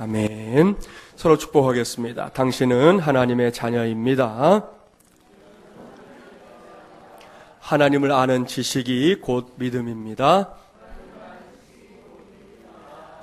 아멘. 서로 축복하겠습니다. 당신은 하나님의 자녀입니다. 하나님을 아는 지식이 곧 믿음입니다.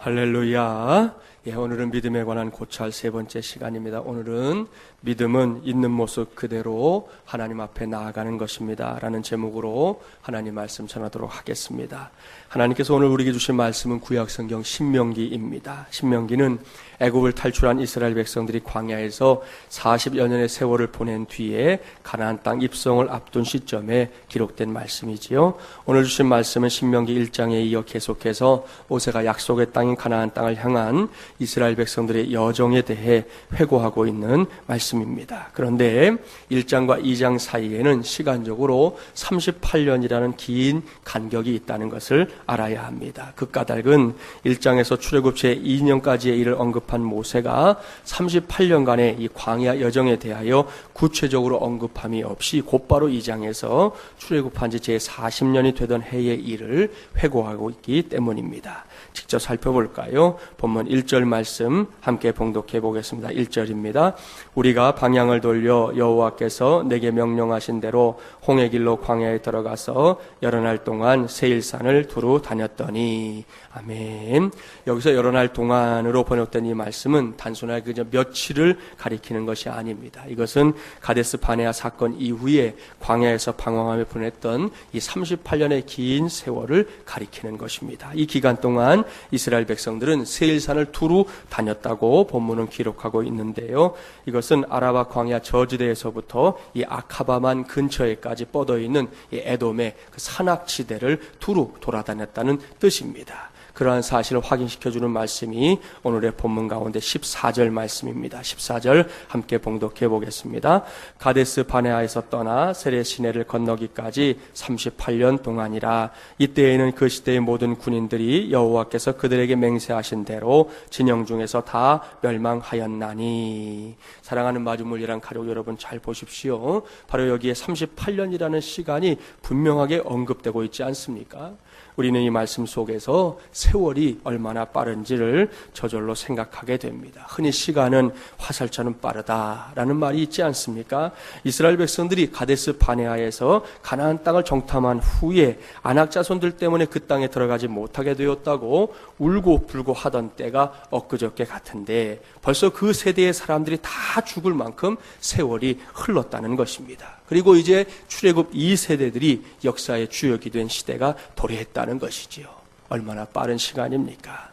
할렐루야. 오늘은 믿음에 관한 고찰 세 번째 시간입니다. 오늘은 믿음은 있는 모습 그대로 하나님 앞에 나아가는 것입니다 라는 제목으로 하나님 말씀 전하도록 하겠습니다. 하나님께서 오늘 우리에게 주신 말씀은 구약성경 신명기입니다. 신명기는 애굽을 탈출한 이스라엘 백성들이 광야에서 40여 년의 세월을 보낸 뒤에 가나안 땅 입성을 앞둔 시점에 기록된 말씀이지요. 오늘 주신 말씀은 신명기 1장에 이어 계속해서 모세가 약속의 땅인 가나안 땅을 향한 이스라엘 백성들의 여정에 대해 회고하고 있는 말씀입니다. 그런데 1장과 2장 사이에는 시간적으로 38년이라는 긴 간격이 있다는 것을 알아야 합니다. 그 까닭은 1장에서 출애굽 제2년까지의 일을 언급한 모세가 38년간의 이 광야 여정에 대하여 구체적으로 언급함이 없이 곧바로 2장에서 출애굽한 지 제40년이 되던 해의 일을 회고하고 있기 때문입니다. 직접 살펴볼까요? 본문 1절 말씀 함께 봉독해 보겠습니다. 1절입니다. 우리가 방향을 돌려 여호와께서 내게 명령하신 대로 홍해 길로 광야에 들어가서 여러 날 동안 세일산을 두루 다녔더니. 아멘. 여기서 여러 날 동안으로 번역된 이 말씀은 단순하게 그저 며칠을 가리키는 것이 아닙니다. 이것은 가데스 바네아 사건 이후에 광야에서 방황하며 보냈던 이 38년의 긴 세월을 가리키는 것입니다. 이 기간 동안 이스라엘 백성들은 세일산을 두루 다녔다고 본문은 기록하고 있는데요. 이것은 아라바 광야 저지대에서부터 이 아카바만 근처에까지 뻗어 있는 이 에돔의 그 산악지대를 두루 돌아다녔다는 뜻입니다. 그러한 사실을 확인시켜주는 말씀이 오늘의 본문 가운데 14절 말씀입니다. 14절 함께 봉독해 보겠습니다. 가데스 바네아에서 떠나 세레 시내를 건너기까지 38년 동안이라. 이때에는 그 시대의 모든 군인들이 여호와께서 그들에게 맹세하신 대로 진영 중에서 다 멸망하였나니. 사랑하는 마주물리랑 가족 여러분 잘 보십시오. 바로 여기에 38년이라는 시간이 분명하게 언급되고 있지 않습니까? 우리는 이 말씀 속에서 세월이 얼마나 빠른지를 저절로 생각하게 됩니다. 흔히 시간은 화살처럼 빠르다라는 말이 있지 않습니까? 이스라엘 백성들이 가데스 바네아에서 가나안 땅을 정탐한 후에 아낙 자손들 때문에 그 땅에 들어가지 못하게 되었다고 울고 불고 하던 때가 엊그저께 같은데 벌써 그 세대의 사람들이 다 죽을 만큼 세월이 흘렀다는 것입니다. 그리고 이제 출애굽 2세대들이 역사의 주역이 된 시대가 도래했다는 것이지요. 얼마나 빠른 시간입니까?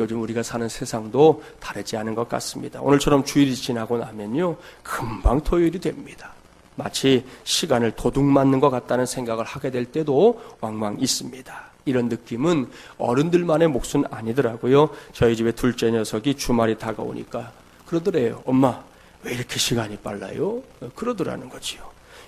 요즘 우리가 사는 세상도 다르지 않은 것 같습니다. 오늘처럼 주일이 지나고 나면요, 금방 토요일이 됩니다. 마치 시간을 도둑 맞는 것 같다는 생각을 하게 될 때도 왕왕 있습니다. 이런 느낌은 어른들만의 몫은 아니더라고요. 저희 집에 둘째 녀석이 주말이 다가오니까 그러더래요. 엄마, 왜 이렇게 시간이 빨라요? 그러더라는 거지요.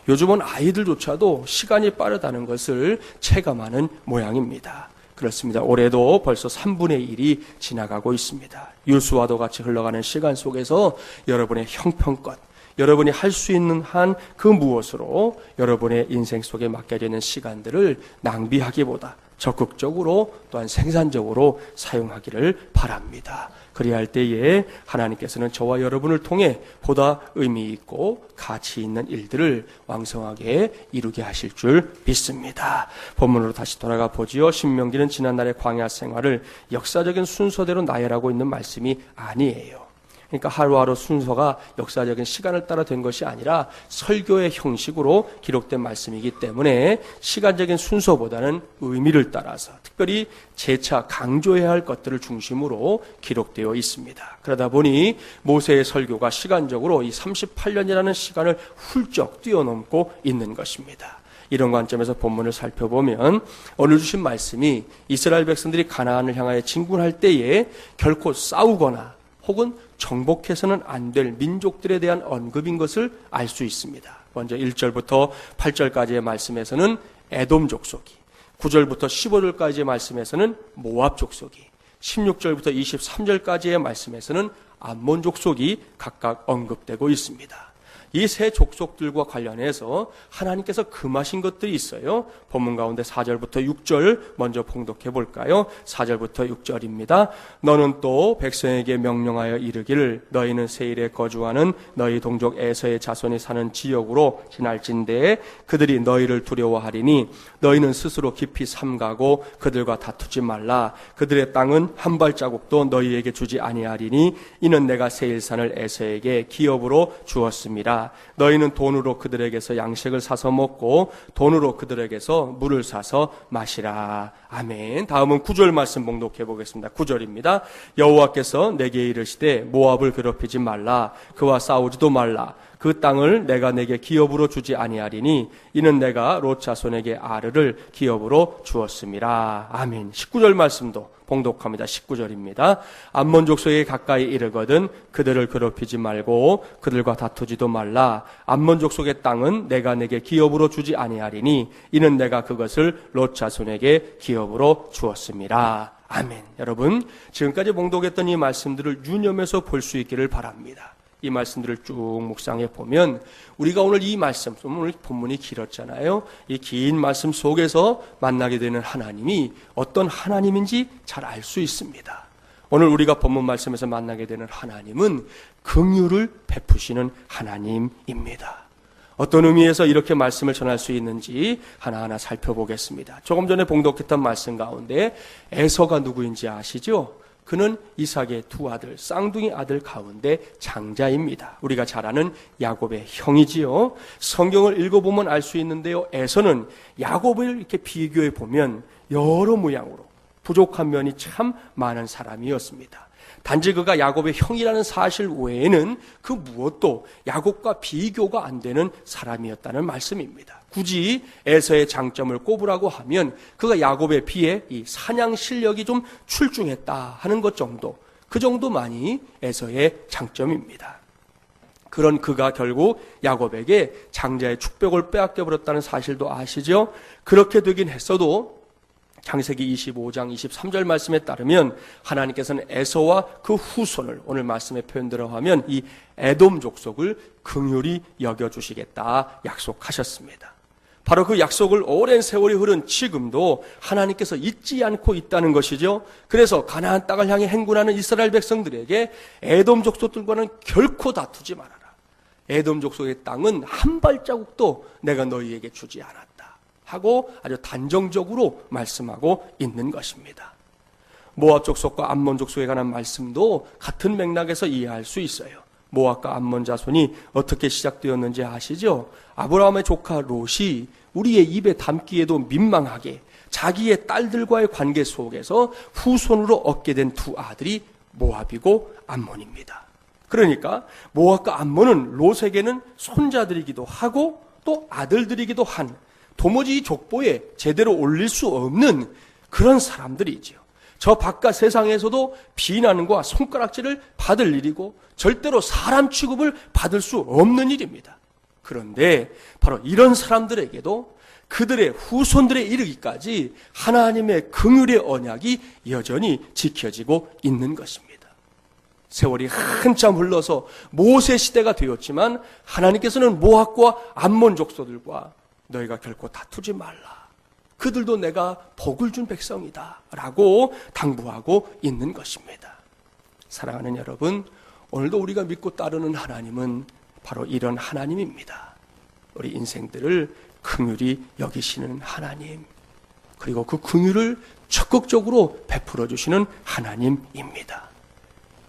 요즘은 아이들조차도 시간이 빠르다는 것을 체감하는 모양입니다. 그렇습니다. 올해도 벌써 3분의 1이 지나가고 있습니다. 유수와도 같이 흘러가는 시간 속에서 여러분의 형편껏, 여러분이 할 수 있는 한 그 무엇으로 여러분의 인생 속에 맡겨져 있는 시간들을 낭비하기보다 적극적으로 또한 생산적으로 사용하기를 바랍니다. 그래야 할 때에 하나님께서는 저와 여러분을 통해 보다 의미 있고 가치 있는 일들을 왕성하게 이루게 하실 줄 믿습니다. 본문으로 다시 돌아가 보지요. 신명기는 지난날의 광야 생활을 역사적인 순서대로 나열하고 있는 말씀이 아니에요. 그러니까 하루하루 순서가 역사적인 시간을 따라 된 것이 아니라 설교의 형식으로 기록된 말씀이기 때문에 시간적인 순서보다는 의미를 따라서 특별히 재차 강조해야 할 것들을 중심으로 기록되어 있습니다. 그러다 보니 모세의 설교가 시간적으로 이 38년이라는 시간을 훌쩍 뛰어넘고 있는 것입니다. 이런 관점에서 본문을 살펴보면 오늘 주신 말씀이 이스라엘 백성들이 가나안을 향하여 진군할 때에 결코 싸우거나 혹은 정복해서는 안 될 민족들에 대한 언급인 것을 알 수 있습니다. 먼저 1절부터 8절까지의 말씀에서는 에돔 족속이, 9절부터 15절까지의 말씀에서는 모압 족속이, 16절부터 23절까지의 말씀에서는 암몬 족속이 각각 언급되고 있습니다. 이 세 족속들과 관련해서 하나님께서 금하신 것들이 있어요. 본문 가운데 4절부터 6절 먼저 봉독해 볼까요? 4절부터 6절입니다. 너는 또 백성에게 명령하여 이르기를 너희는 세일에 거주하는 너희 동족 에서의 자손이 사는 지역으로 지날진대 그들이 너희를 두려워하리니 너희는 스스로 깊이 삼가고 그들과 다투지 말라. 그들의 땅은 한 발자국도 너희에게 주지 아니하리니 이는 내가 세일산을 에서에게 기업으로 주었습니다. 너희는 돈으로 그들에게서 양식을 사서 먹고 돈으로 그들에게서 물을 사서 마시라. 아멘. 다음은 9절 말씀 봉독해 보겠습니다. 9절입니다. 여호와께서 내게 이르시되 모압을 괴롭히지 말라. 그와 싸우지도 말라. 그 땅을 내가 내게 기업으로 주지 아니하리니 이는 내가 롯 자손에게 아르를 기업으로 주었음이라. 아멘. 19절 말씀도 봉독합니다. 19절입니다. 암몬 족속에 가까이 이르거든 그들을 괴롭히지 말고 그들과 다투지도 말라. 암몬 족속의 땅은 내가 내게 기업으로 주지 아니하리니 이는 내가 그것을 롯 자손에게 기업으로 주었음이라. 아멘. 여러분, 지금까지 봉독했던 이 말씀들을 유념해서 볼 수 있기를 바랍니다. 이 말씀들을 쭉 묵상해 보면 우리가 오늘 이 말씀, 오늘 본문이 길었잖아요. 이 긴 말씀 속에서 만나게 되는 하나님이 어떤 하나님인지 잘 알 수 있습니다. 오늘 우리가 본문 말씀에서 만나게 되는 하나님은 긍휼을 베푸시는 하나님입니다. 어떤 의미에서 이렇게 말씀을 전할 수 있는지 하나하나 살펴보겠습니다. 조금 전에 봉독했던 말씀 가운데 에서가 누구인지 아시죠? 그는 이삭의 두 아들, 쌍둥이 아들 가운데 장자입니다. 우리가 잘 아는 야곱의 형이지요. 성경을 읽어보면 알 수 있는데요. 에서는 야곱을 이렇게 비교해 보면 여러 모양으로 부족한 면이 참 많은 사람이었습니다. 단지 그가 야곱의 형이라는 사실 외에는 그 무엇도 야곱과 비교가 안 되는 사람이었다는 말씀입니다. 굳이 에서의 장점을 꼽으라고 하면 그가 야곱에 비해 이 사냥 실력이 좀 출중했다 하는 것 정도, 그 정도만이 에서의 장점입니다. 그런 그가 결국 야곱에게 장자의 축복을 빼앗겨버렸다는 사실도 아시죠? 그렇게 되긴 했어도 창세기 25장 23절 말씀에 따르면 하나님께서는 에서와 그 후손을 오늘 말씀의 표현대로 하면 이 에돔 족속을 긍휼히 여겨주시겠다 약속하셨습니다. 바로 그 약속을 오랜 세월이 흐른 지금도 하나님께서 잊지 않고 있다는 것이죠. 그래서 가나안 땅을 향해 행군하는 이스라엘 백성들에게 에돔 족속들과는 결코 다투지 말아라. 에돔 족속의 땅은 한 발자국도 내가 너희에게 주지 않았다 하고 아주 단정적으로 말씀하고 있는 것입니다. 모압 족속과 암몬 족속에 관한 말씀도 같은 맥락에서 이해할 수 있어요. 모압과 암몬 자손이 어떻게 시작되었는지 아시죠? 아브라함의 조카 롯이 우리의 입에 담기에도 민망하게 자기의 딸들과의 관계 속에서 후손으로 얻게 된 두 아들이 모압이고 암몬입니다. 그러니까 모압과 암몬은 롯에게는 손자들이기도 하고 또 아들들이기도 한 도무지 이 족보에 제대로 올릴 수 없는 그런 사람들이지요. 저 바깥 세상에서도 비난과 손가락질을 받을 일이고 절대로 사람 취급을 받을 수 없는 일입니다. 그런데 바로 이런 사람들에게도 그들의 후손들에 이르기까지 하나님의 긍휼의 언약이 여전히 지켜지고 있는 것입니다. 세월이 한참 흘러서 모세 시대가 되었지만 하나님께서는 모압과 암몬 족속들과 너희가 결코 다투지 말라. 그들도 내가 복을 준 백성이다 라고 당부하고 있는 것입니다. 사랑하는 여러분, 오늘도 우리가 믿고 따르는 하나님은 바로 이런 하나님입니다. 우리 인생들을 긍휼히 여기시는 하나님, 그리고 그 긍휼을 적극적으로 베풀어 주시는 하나님입니다.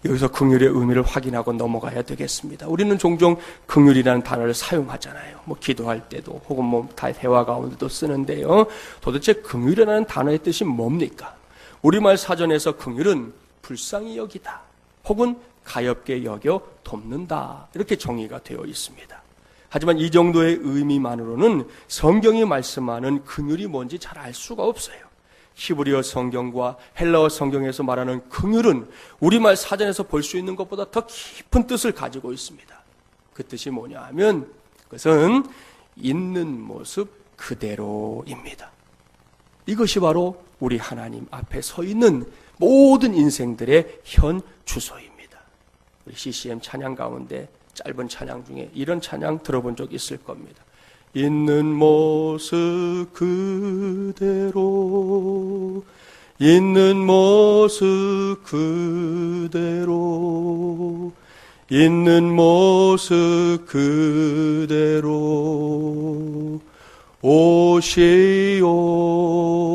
여기서 긍휼의 의미를 확인하고 넘어가야 되겠습니다. 우리는 종종 긍휼이라는 단어를 사용하잖아요. 기도할 때도 혹은 대화 가운데도 쓰는데요. 도대체 긍휼이라는 단어의 뜻이 뭡니까? 우리말 사전에서 긍휼은 불쌍히 여기다 혹은 가엾게 여겨 돕는다 이렇게 정의가 되어 있습니다. 하지만 이 정도의 의미만으로는 성경이 말씀하는 긍휼이 뭔지 잘 알 수가 없어요. 히브리어 성경과 헬라어 성경에서 말하는 긍휼은 우리말 사전에서 볼 수 있는 것보다 더 깊은 뜻을 가지고 있습니다. 그 뜻이 뭐냐 하면 그것은 있는 모습 그대로입니다. 이것이 바로 우리 하나님 앞에 서 있는 모든 인생들의 현 주소입니다. 우리 CCM 찬양 가운데 짧은 찬양 중에 이런 찬양 들어본 적 있을 겁니다. 있는 모습 그대로, 있는 모습 그대로, 있는 모습 그대로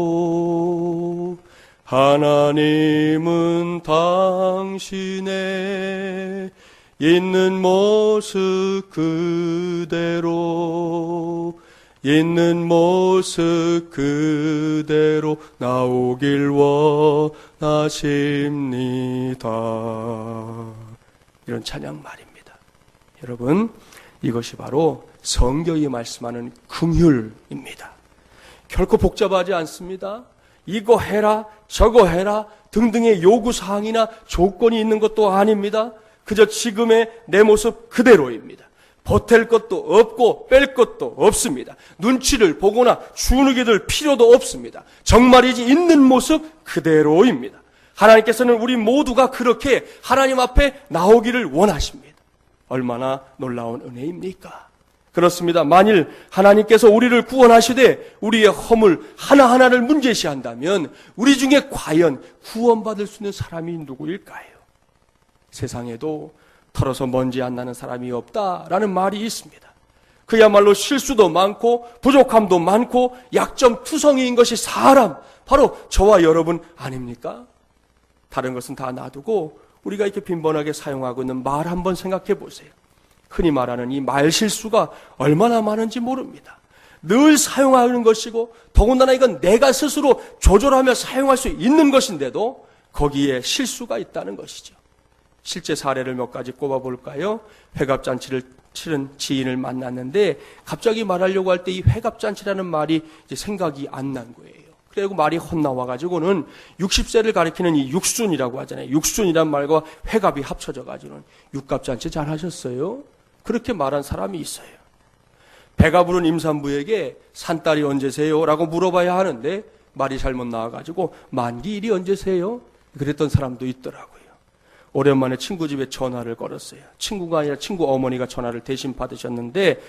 오시오. 하나님은 당신의 있는 모습 그대로, 있는 모습 그대로 나오길 원하십니다. 이런 찬양 말입니다. 여러분, 이것이 바로 성경이 말씀하는 긍휼입니다. 결코 복잡하지 않습니다. 이거 해라, 저거 해라 등등의 요구사항이나 조건이 있는 것도 아닙니다. 그저 지금의 내 모습 그대로입니다. 보탤 것도 없고 뺄 것도 없습니다. 눈치를 보거나 주눅이 들 필요도 없습니다. 정말이지 있는 모습 그대로입니다. 하나님께서는 우리 모두가 그렇게 하나님 앞에 나오기를 원하십니다. 얼마나 놀라운 은혜입니까? 그렇습니다. 만일 하나님께서 우리를 구원하시되 우리의 허물 하나하나를 문제시한다면 우리 중에 과연 구원받을 수 있는 사람이 누구일까요? 세상에도 털어서 먼지 안 나는 사람이 없다라는 말이 있습니다. 그야말로 실수도 많고 부족함도 많고 약점투성이인 것이 사람, 바로 저와 여러분 아닙니까? 다른 것은 다 놔두고 우리가 이렇게 빈번하게 사용하고 있는 말 한번 생각해 보세요. 흔히 말하는 이 말 실수가 얼마나 많은지 모릅니다. 늘 사용하는 것이고 더군다나 이건 내가 스스로 조절하며 사용할 수 있는 것인데도 거기에 실수가 있다는 것이죠. 실제 사례를 몇 가지 꼽아볼까요? 회갑잔치를 치른 지인을 만났는데 갑자기 말하려고 할 때 이 회갑잔치라는 말이 이제 생각이 안 난 거예요. 그리고 말이 헛나와가지고는 60세를 가리키는 이 육순이라고 하잖아요. 육순이란 말과 회갑이 합쳐져가지고는 육갑잔치 잘 하셨어요? 그렇게 말한 사람이 있어요. 배가 부른 임산부에게 산딸이 언제세요? 라고 물어봐야 하는데 말이 잘못 나와가지고 만기일이 언제세요? 그랬던 사람도 있더라고요. 오랜만에 친구 집에 전화를 걸었어요. 친구가 아니라 친구 어머니가 전화를 대신 받으셨는데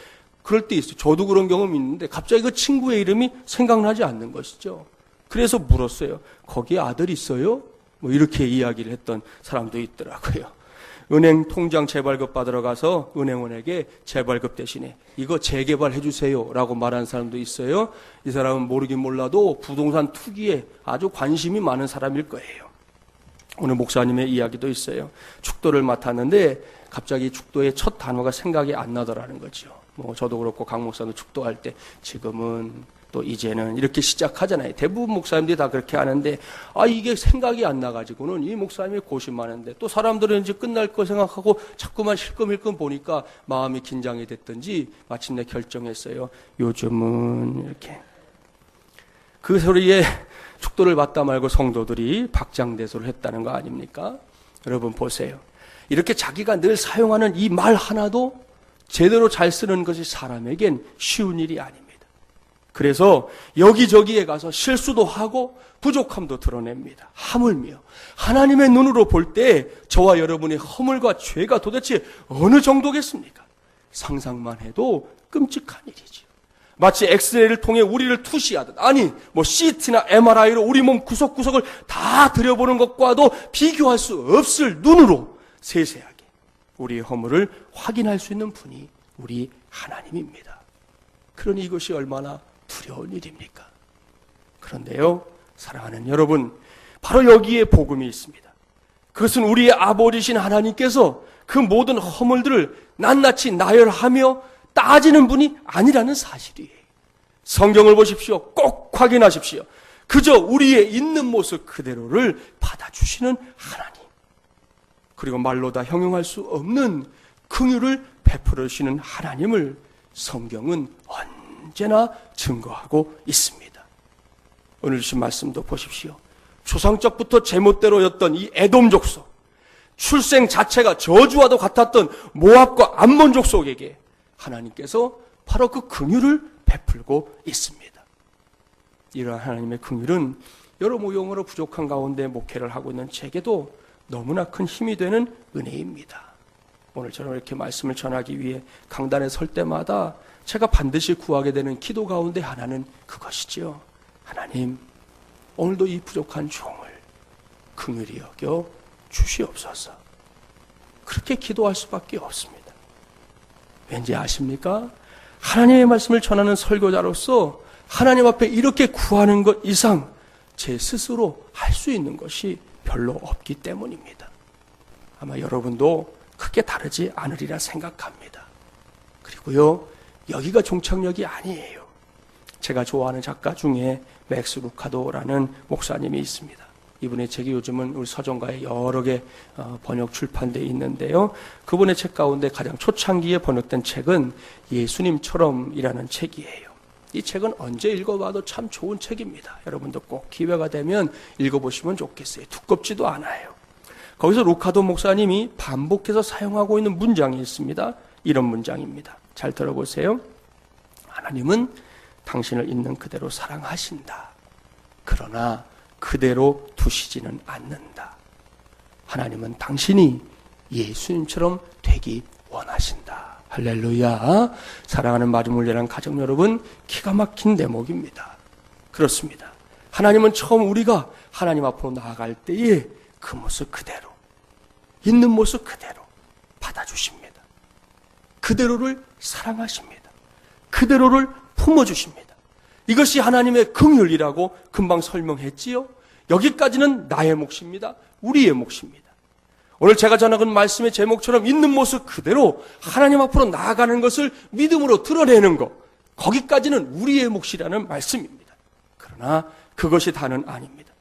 그럴 때 있어요. 저도 그런 경험이 있는데 갑자기 그 친구의 이름이 생각나지 않는 것이죠. 그래서 물었어요. 거기에 아들 있어요? 뭐 이렇게 이야기를 했던 사람도 있더라고요. 은행 통장 재발급 받으러 가서 은행원에게 재발급 대신에 이거 재개발해 주세요 라고 말한 사람도 있어요. 이 사람은 모르긴 몰라도 부동산 투기에 아주 관심이 많은 사람일 거예요. 오늘 목사님의 이야기도 있어요. 축도를 맡았는데 갑자기 축도의 첫 단어가 생각이 안 나더라는 거죠. 뭐 저도 그렇고 강 목사도 축도할 때 지금은 또 이제는 이렇게 시작하잖아요. 대부분 목사님들이 다 그렇게 하는데 이게 생각이 안 나가지고는 이 목사님이 고심하는데 또 사람들은 이제 끝날 거 생각하고 자꾸만 실끔실끔 보니까 마음이 긴장이 됐든지 마침내 결정했어요. 요즘은 이렇게 그 소리에 축도를 받다 말고 성도들이 박장대소를 했다는 거 아닙니까? 여러분 보세요. 이렇게 자기가 늘 사용하는 이 말 하나도 제대로 잘 쓰는 것이 사람에겐 쉬운 일이 아닙니다. 그래서 여기저기에 가서 실수도 하고 부족함도 드러냅니다. 하물며 하나님의 눈으로 볼 때 저와 여러분의 허물과 죄가 도대체 어느 정도겠습니까? 상상만 해도 끔찍한 일이죠. 마치 엑스레이를 통해 우리를 투시하듯, 아니 뭐 CT나 MRI로 우리 몸 구석구석을 다 들여보는 것과도 비교할 수 없을 눈으로 세세하게 우리의 허물을 확인할 수 있는 분이 우리 하나님입니다. 그러니 이것이 얼마나 두려운 일입니까? 그런데요, 사랑하는 여러분, 바로 여기에 복음이 있습니다. 그것은 우리의 아버지신 하나님께서 그 모든 허물들을 낱낱이 나열하며 따지는 분이 아니라는 사실이에요. 성경을 보십시오. 꼭 확인하십시오. 그저 우리의 있는 모습 그대로를 받아주시는 하나님. 그리고 말로 다 형용할 수 없는 긍휼을 베풀으시는 하나님을 성경은 언제나 증거하고 있습니다. 오늘 주신 말씀도 보십시오. 조상적부터 제멋대로였던 이 에돔 족속, 출생 자체가 저주와도 같았던 모압과 암몬 족속에게 하나님께서 바로 그 긍휼을 베풀고 있습니다. 이러한 하나님의 긍휼은 여러 모형으로 부족한 가운데 목회를 하고 있는 제게도 너무나 큰 힘이 되는 은혜입니다. 오늘처럼 이렇게 말씀을 전하기 위해 강단에 설 때마다 제가 반드시 구하게 되는 기도 가운데 하나는 그것이지요. 하나님, 오늘도 이 부족한 종을 긍휼히 여겨 주시옵소서. 그렇게 기도할 수밖에 없습니다. 왠지 아십니까? 하나님의 말씀을 전하는 설교자로서 하나님 앞에 이렇게 구하는 것 이상 제 스스로 할 수 있는 것이 별로 없기 때문입니다. 아마 여러분도 크게 다르지 않으리라 생각합니다. 그리고요, 여기가 종착역이 아니에요. 제가 좋아하는 작가 중에 맥스 루카도라는 목사님이 있습니다. 이분의 책이 요즘은 우리 서점가에 여러 개 번역 출판되어 있는데요. 그분의 책 가운데 가장 초창기에 번역된 책은 예수님처럼이라는 책이에요. 이 책은 언제 읽어봐도 참 좋은 책입니다. 여러분도 꼭 기회가 되면 읽어보시면 좋겠어요. 두껍지도 않아요. 거기서 루카도 목사님이 반복해서 사용하고 있는 문장이 있습니다. 이런 문장입니다. 잘 들어보세요. 하나님은 당신을 있는 그대로 사랑하신다. 그러나 그대로 두시지는 않는다. 하나님은 당신이 예수님처럼 되기 원하신다. 할렐루야. 사랑하는 마리물레란 가정 여러분, 기가 막힌 대목입니다. 그렇습니다. 하나님은 처음 우리가 하나님 앞으로 나아갈 때에 그 모습 그대로, 있는 모습 그대로 받아주십니다. 그대로를 사랑하십니다. 그대로를 품어주십니다. 이것이 하나님의 긍휼이라고 금방 설명했지요. 여기까지는 나의 몫입니다. 우리의 몫입니다. 오늘 제가 전하는 말씀의 제목처럼 있는 모습 그대로 하나님 앞으로 나아가는 것을 믿음으로 드러내는 것, 거기까지는 우리의 몫이라는 말씀입니다. 그러나 그것이 다는 아닙니다.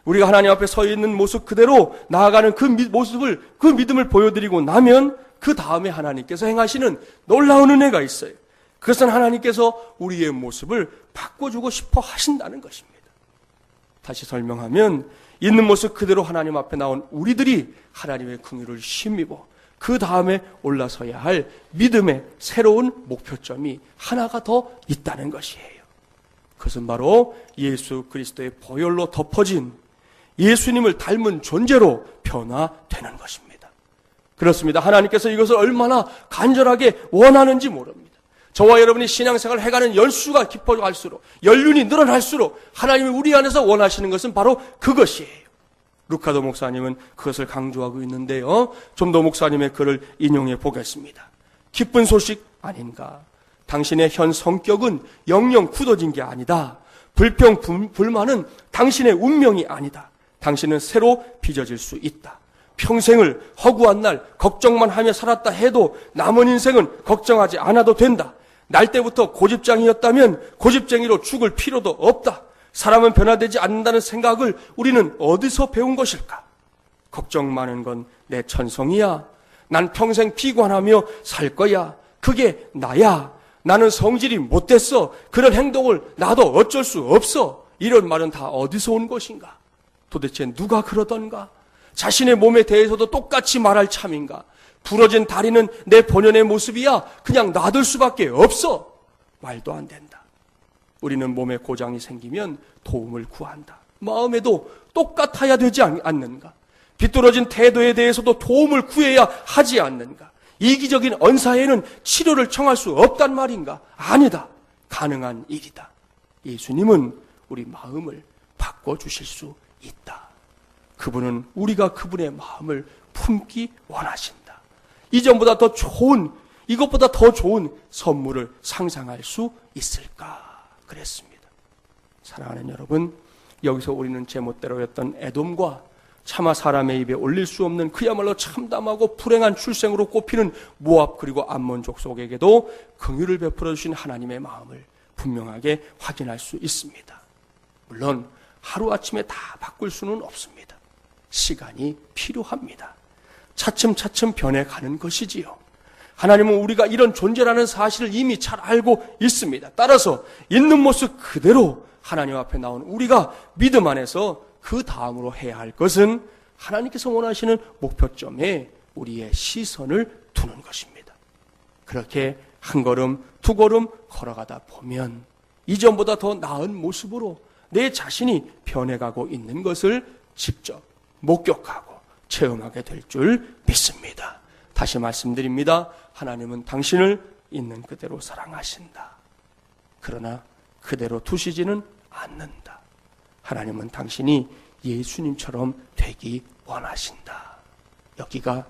우리가 하나님 앞에 서 있는 모습 그대로 나아가는 그 모습을, 그 믿음을 보여드리고 나면 그 다음에 하나님께서 행하시는 놀라운 은혜가 있어요. 그것은 하나님께서 우리의 모습을 바꿔주고 싶어 하신다는 것입니다. 다시 설명하면 있는 모습 그대로 하나님 앞에 나온 우리들이 하나님의 긍휼을 힘입어 그 다음에 올라서야 할 믿음의 새로운 목표점이 하나가 더 있다는 것이에요. 그것은 바로 예수 그리스도의 보혈로 덮어진 예수님을 닮은 존재로 변화되는 것입니다. 그렇습니다. 하나님께서 이것을 얼마나 간절하게 원하는지 모릅니다. 저와 여러분이 신앙생활을 해가는 연수가 깊어갈수록, 연륜이 늘어날수록 하나님이 우리 안에서 원하시는 것은 바로 그것이에요. 루카도 목사님은 그것을 강조하고 있는데요. 좀 더 목사님의 글을 인용해 보겠습니다. 기쁜 소식 아닌가? 당신의 현 성격은 영영 굳어진 게 아니다. 불평, 불만은 당신의 운명이 아니다. 당신은 새로 빚어질 수 있다. 평생을 허구한 날 걱정만 하며 살았다 해도 남은 인생은 걱정하지 않아도 된다. 날 때부터 고집장이었다면 고집쟁이로 죽을 필요도 없다. 사람은 변화되지 않는다는 생각을 우리는 어디서 배운 것일까? 걱정 많은 건 내 천성이야. 난 평생 비관하며 살 거야. 그게 나야. 나는 성질이 못됐어. 그런 행동을 나도 어쩔 수 없어. 이런 말은 다 어디서 온 것인가? 도대체 누가 그러던가? 자신의 몸에 대해서도 똑같이 말할 참인가? 부러진 다리는 내 본연의 모습이야. 그냥 놔둘 수밖에 없어. 말도 안 된다. 우리는 몸에 고장이 생기면 도움을 구한다. 마음에도 똑같아야 되지 않는가? 비뚤어진 태도에 대해서도 도움을 구해야 하지 않는가? 이기적인 언사에는 치료를 청할 수 없단 말인가? 아니다. 가능한 일이다. 예수님은 우리 마음을 바꿔주실 수 있다. 그분은 우리가 그분의 마음을 품기 원하신다. 이전보다 더 좋은, 이것보다 더 좋은 선물을 상상할 수 있을까? 그랬습니다. 사랑하는 여러분, 여기서 우리는 제멋대로였던 에돔과 차마 사람의 입에 올릴 수 없는 그야말로 참담하고 불행한 출생으로 꼽히는 모압 그리고 암몬 족속에게도 긍휼을 베풀어 주신 하나님의 마음을 분명하게 확인할 수 있습니다. 물론 하루아침에 다 바꿀 수는 없습니다. 시간이 필요합니다. 차츰차츰 변해가는 것이지요. 하나님은 우리가 이런 존재라는 사실을 이미 잘 알고 있습니다. 따라서 있는 모습 그대로 하나님 앞에 나온 우리가 믿음 안에서 그 다음으로 해야 할 것은 하나님께서 원하시는 목표점에 우리의 시선을 두는 것입니다. 그렇게 한 걸음, 두 걸음 걸어가다 보면 이전보다 더 나은 모습으로 내 자신이 변해가고 있는 것을 직접 목격하고 체험하게 될 줄 믿습니다. 다시 말씀드립니다. 하나님은 당신을 있는 그대로 사랑하신다. 그러나 그대로 두시지는 않는다. 하나님은 당신이 예수님처럼 되기 원하신다. 여기가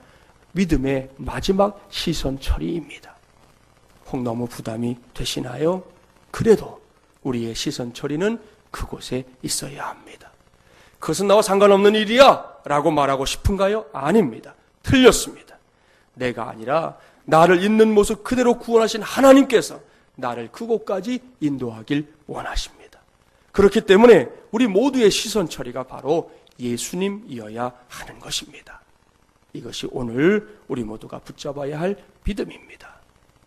믿음의 마지막 시선 처리입니다. 혹 너무 부담이 되시나요? 그래도 우리의 시선 처리는 그곳에 있어야 합니다. 그것은 나와 상관없는 일이야 라고 말하고 싶은가요? 아닙니다. 틀렸습니다. 내가 아니라 나를 있는 모습 그대로 구원하신 하나님께서 나를 그곳까지 인도하길 원하십니다. 그렇기 때문에 우리 모두의 시선 처리가 바로 예수님이어야 하는 것입니다. 이것이 오늘 우리 모두가 붙잡아야 할 믿음입니다.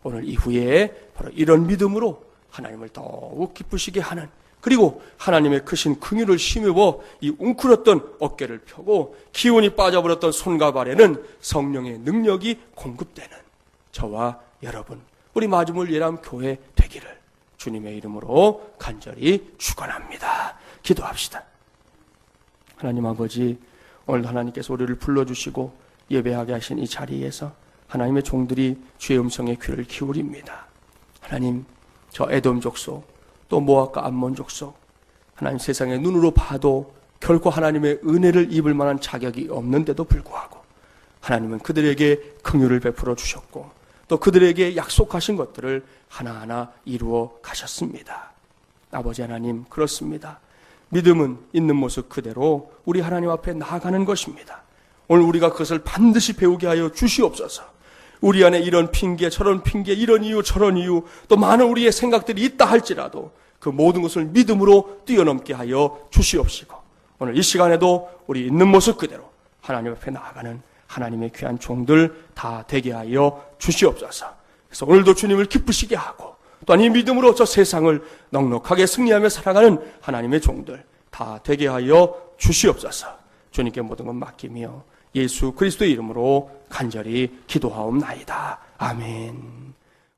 오늘 이후에 바로 이런 믿음으로 하나님을 더욱 기쁘시게 하는, 그리고 하나님의 크신 긍휼을 힘입어 이 웅크렸던 어깨를 펴고 기운이 빠져버렸던 손과 발에는 성령의 능력이 공급되는 저와 여러분, 우리 마중물 예람교회 되기를 주님의 이름으로 간절히 축원합니다. 기도합시다. 하나님 아버지, 오늘 하나님께서 우리를 불러주시고 예배하게 하신 이 자리에서 하나님의 종들이 주의 음성에 귀를 기울입니다. 하나님, 저 에돔 족속, 또 모압과 암몬 족속, 하나님 세상의 눈으로 봐도 결코 하나님의 은혜를 입을 만한 자격이 없는데도 불구하고 하나님은 그들에게 긍휼을 베풀어 주셨고 또 그들에게 약속하신 것들을 하나하나 이루어 가셨습니다. 아버지 하나님, 그렇습니다. 믿음은 있는 모습 그대로 우리 하나님 앞에 나아가는 것입니다. 오늘 우리가 그것을 반드시 배우게 하여 주시옵소서. 우리 안에 이런 핑계 저런 핑계, 이런 이유 저런 이유, 또 많은 우리의 생각들이 있다 할지라도 그 모든 것을 믿음으로 뛰어넘게 하여 주시옵시고, 오늘 이 시간에도 우리 있는 모습 그대로 하나님 앞에 나아가는 하나님의 귀한 종들 다 되게 하여 주시옵소서. 그래서 오늘도 주님을 기쁘시게 하고 또한 이 믿음으로 저 세상을 넉넉하게 승리하며 살아가는 하나님의 종들 다 되게 하여 주시옵소서. 주님께 모든 것 맡기며 예수 그리스도의 이름으로 간절히 기도하옵나이다. 아멘.